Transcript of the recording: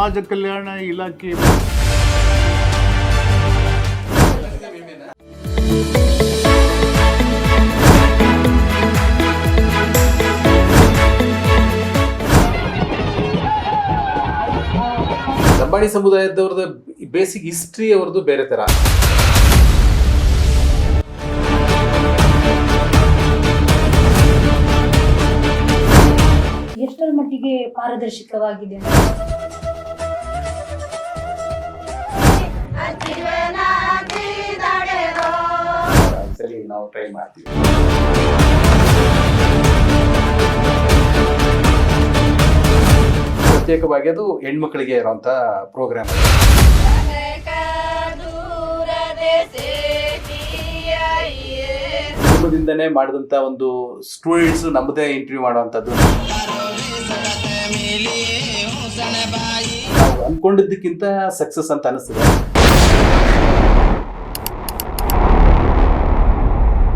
ಸಮಾಜ ಕಲ್ಯಾಣ ಇಲಾಖೆ Lambani ಸಮುದಾಯದವ್ರದ್ದು basic history ಅವ್ರದ್ದು ಬೇರೆ ತರ. ಎಷ್ಟರ ಮಟ್ಟಿಗೆ ಪಾರದರ್ಶಕವಾಗಿದೆ? ಸರಿ, ನಾವು ಟ್ರೈ ಮಾಡ್ತೀವಿ. ಪ್ರತ್ಯೇಕವಾಗಿ ಅದು ಹೆಣ್ಮಕ್ಳಿಗೆ ಇರುವಂತ ಪ್ರೋಗ್ರಾಮ್. ಕುಟುಂಬದಿಂದನೇ ಮಾಡಿದಂತ ಒಂದು ಸ್ಟೂಡೆಂಟ್ಸ್ ನಮ್ಮದೇ ಇಂಟರ್ವ್ಯೂ ಮಾಡುವಂಥದ್ದು. ನಾವು ಅನ್ಕೊಂಡಿದ್ದಕ್ಕಿಂತ ಸಕ್ಸಸ್ ಅಂತ ಅನಿಸ್ತದೆ.